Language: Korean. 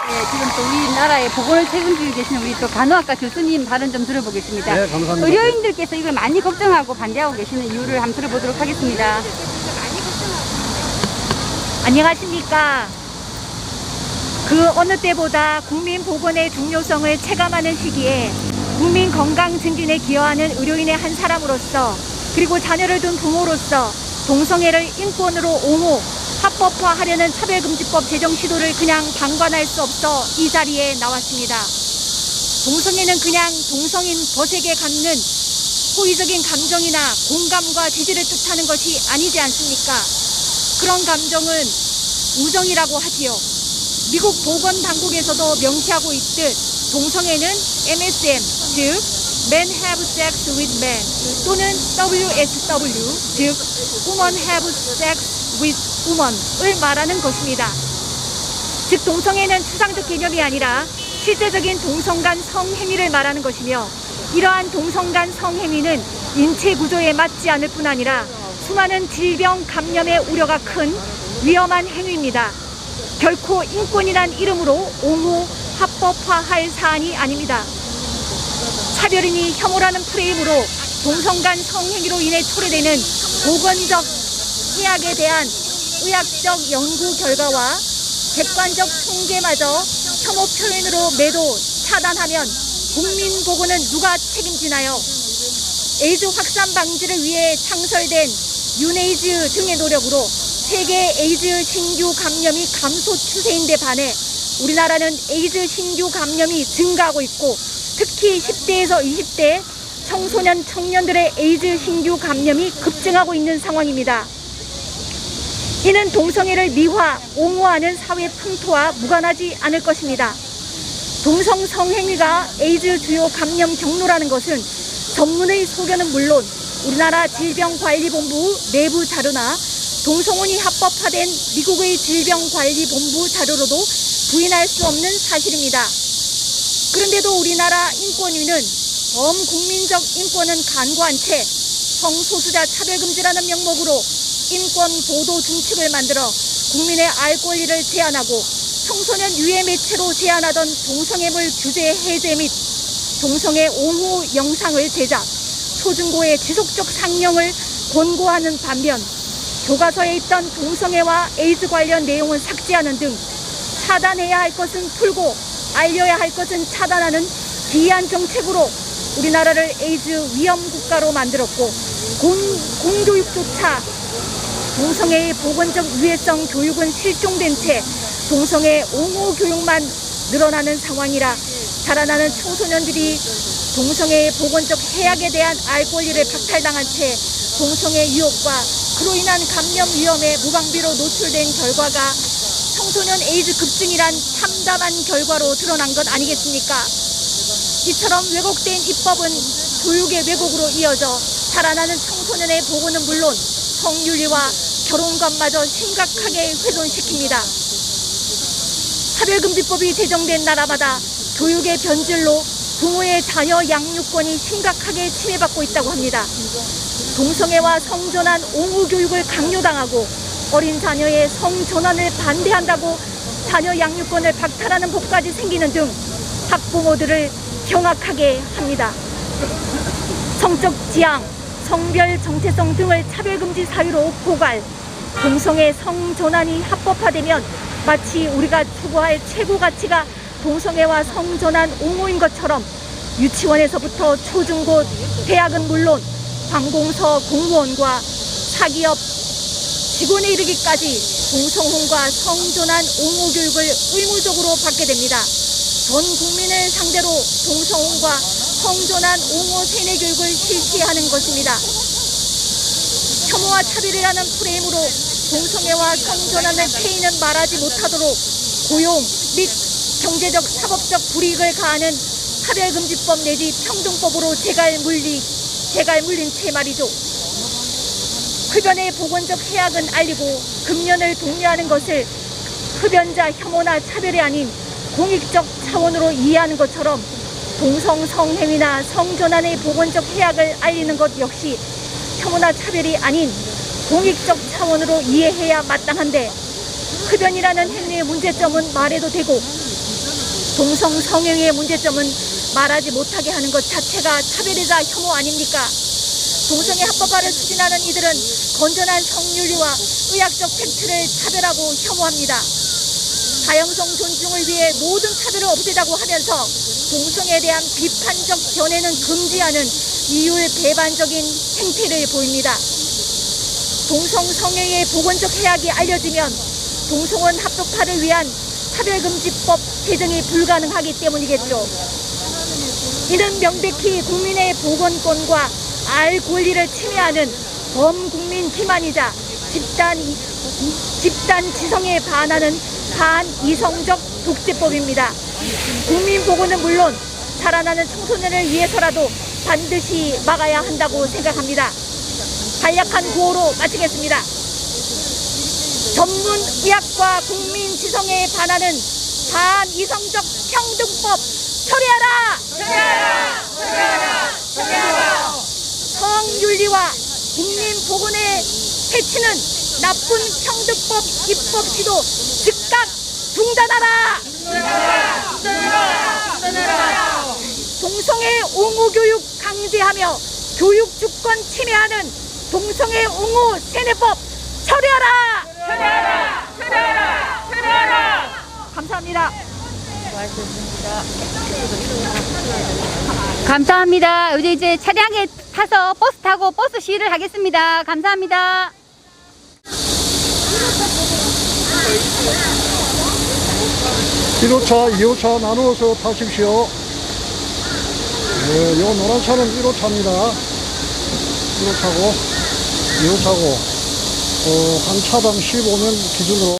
네, 지금 또 우리나라의 보건을 책임지고 계시는 우리 또 간호학과 교수님 발언 좀 들어보겠습니다. 네, 감사합니다. 의료인들께서 이걸 많이 걱정하고 반대하고 계시는 이유를 한번 들어보도록 하겠습니다. 안녕하십니까. 그 어느 때보다 국민 보건의 중요성을 체감하는 시기에 국민 건강 증진에 기여하는 의료인의 한 사람으로서, 그리고 자녀를 둔 부모로서 동성애를 인권으로 옹호, 합법화하려는 차별금지법 제정 시도를 그냥 방관할 수 없어 이 자리에 나왔습니다. 동성애는 그냥 동성인 벗에게 갖는 호의적인 감정이나 공감과 지지를 뜻하는 것이 아니지 않습니까? 그런 감정은 우정이라고 하지요. 미국 보건당국에서도 명시하고 있듯 동성애는 MSM, 즉 Men Have Sex with Men, 또는 WSW, 즉 Women Have Sex with Women을 말하는 것입니다. 즉 동성애는 추상적 개념이 아니라 실제적인 동성 간 성행위를 말하는 것이며, 이러한 동성 간 성행위는 인체 구조에 맞지 않을 뿐 아니라 수많은 질병 감염의 우려가 큰 위험한 행위입니다. 결코 인권이란 이름으로 옹호, 합법화할 사안이 아닙니다. 차별이니 혐오라는 프레임으로 동성 간 성행위로 인해 초래되는 보건적 해악에 대한 의학적 연구 결과와 객관적 통계마저 혐오 표현으로 매도 차단하면 국민 보건은 누가 책임지나요? 에이즈 확산 방지를 위해 창설된 유네이즈 등의 노력으로 세계 에이즈 신규 감염이 감소 추세인데 반해 우리나라는 에이즈 신규 감염이 증가하고 있고, 특히 10대에서 20대 청소년 청년들의 에이즈 신규 감염이 급증하고 있는 상황입니다. 이는 동성애를 미화, 옹호하는 사회 풍토와 무관하지 않을 것입니다. 동성 성행위가 에이즈 주요 감염 경로라는 것은 전문의 소견은 물론 우리나라 질병관리본부 내부 자료나 동성혼이 합법화된 미국의 질병관리본부 자료로도 부인할 수 없는 사실입니다. 그런데도 우리나라 인권위는 범국민적 인권은 간과한 채 성소수자 차별금지라는 명목으로 인권 보도 준칙을 만들어 국민의 알 권리를 제한하고 청소년 유해 매체로 제한하던 동성애물 규제 해제 및 동성애 옹호 영상을 제작, 초중고의 지속적 상영을 권고하는 반면 교과서에 있던 동성애와 에이즈 관련 내용은 삭제하는 등 차단해야 할 것은 풀고 알려야 할 것은 차단하는 기이한 정책으로 우리나라를 에이즈 위험 국가로 만들었고, 공교육조차 동성애의 보건적 유해성 교육은 실종된 채 동성애 옹호 교육만 늘어나는 상황이라 자라나는 청소년들이 동성애의 보건적 해악에 대한 알 권리를 박탈당한 채 동성애 유혹과 그로 인한 감염 위험에 무방비로 노출된 결과가 청소년 에이즈 급증이란 참담한 결과로 드러난 것 아니겠습니까? 이처럼 왜곡된 입법은 교육의 왜곡으로 이어져 자라나는 청소년의 보건은 물론 성윤리와 결혼관마저 심각하게 훼손시킵니다. 차별금지법이 제정된 나라마다 교육의 변질로 부모의 자녀 양육권이 심각하게 침해받고 있다고 합니다. 동성애와 성전환 옹호 교육을 강요당하고 어린 자녀의 성전환을 반대한다고 자녀 양육권을 박탈하는 법까지 생기는 등 학부모들을 경악하게 합니다. 성적 지향, 성별 정체성 등을 차별금지 사유로 포괄, 동성애 성전환이 합법화되면 마치 우리가 추구할 최고 가치가 동성애와 성전환 옹호인 것처럼 유치원에서부터 초중고 대학은 물론 관공서 공무원과 사기업 직원에 이르기까지 동성혼과 성전환 옹호 교육을 의무적으로 받게 됩니다. 전 국민을 상대로 동성혼과 성전환 옹호 세뇌 교육을 실시하는 것입니다. 혐오와 차별이라는 프레임으로 동성애와 성전환의 폐인은 말하지 못하도록 고용 및 경제적 사법적 불이익을 가하는 차별금지법 내지 평등법으로 재갈 물린 채 말이죠. 흡연의 보건적 해악은 알리고 금연을 독려하는 것을 흡연자 혐오나 차별이 아닌 공익적 차원으로 이해하는 것처럼 동성 성행위나 성전환의 보건적 해악을 알리는 것 역시 혐오나 차별이 아닌 공익적 차원으로 이해해야 마땅한데, 흡연이라는 행위의 문제점은 말해도 되고 동성 성애의 문제점은 말하지 못하게 하는 것 자체가 차별이자 혐오 아닙니까? 동성애 합법화를 추진하는 이들은 건전한 성윤리와 의학적 팩트를 차별하고 혐오합니다. 다양성 존중을 위해 모든 차별을 없애자고 하면서 동성애에 대한 비판적 견해는 금지하는 이율 배반적인 행태를 보입니다. 동성 성애의 보건적 해악이 알려지면 동성원 합법화를 위한 차별금지법 제정이 불가능하기 때문이겠죠. 이는 명백히 국민의 보건권과 알 권리를 침해하는 범국민 기만이자 집단 지성에 반하는 반이성적 독재법입니다. 국민 보건은 물론 자라나는 청소년을 위해서라도 반드시 막아야 한다고 생각합니다. 간략한 구호로 마치겠습니다. 전문 의학과 국민 지성에 반하는 반이성적 평등법 처리하라! 처리하라! 처리하라! 처리하라! 성윤리와 국민 보건의 해치는 나쁜 평등법 입법 시도 즉각 중단하라! 중단하라! 동성애 옹호 교육 강제하며 교육 주권 침해하는 동성애 옹호 세뇌법 처리하라! 처리하라! 처리하라! 처리하라! 감사합니다. 감사합니다. 이제 차량에 타서 버스 타고 버스 시위를 하겠습니다. 감사합니다. 1호차, 2호차 나누어서 타십시오. 네, 요 노란 차는 1호차입니다. 1호차고, 2호차고, 한 차당 15명 기준으로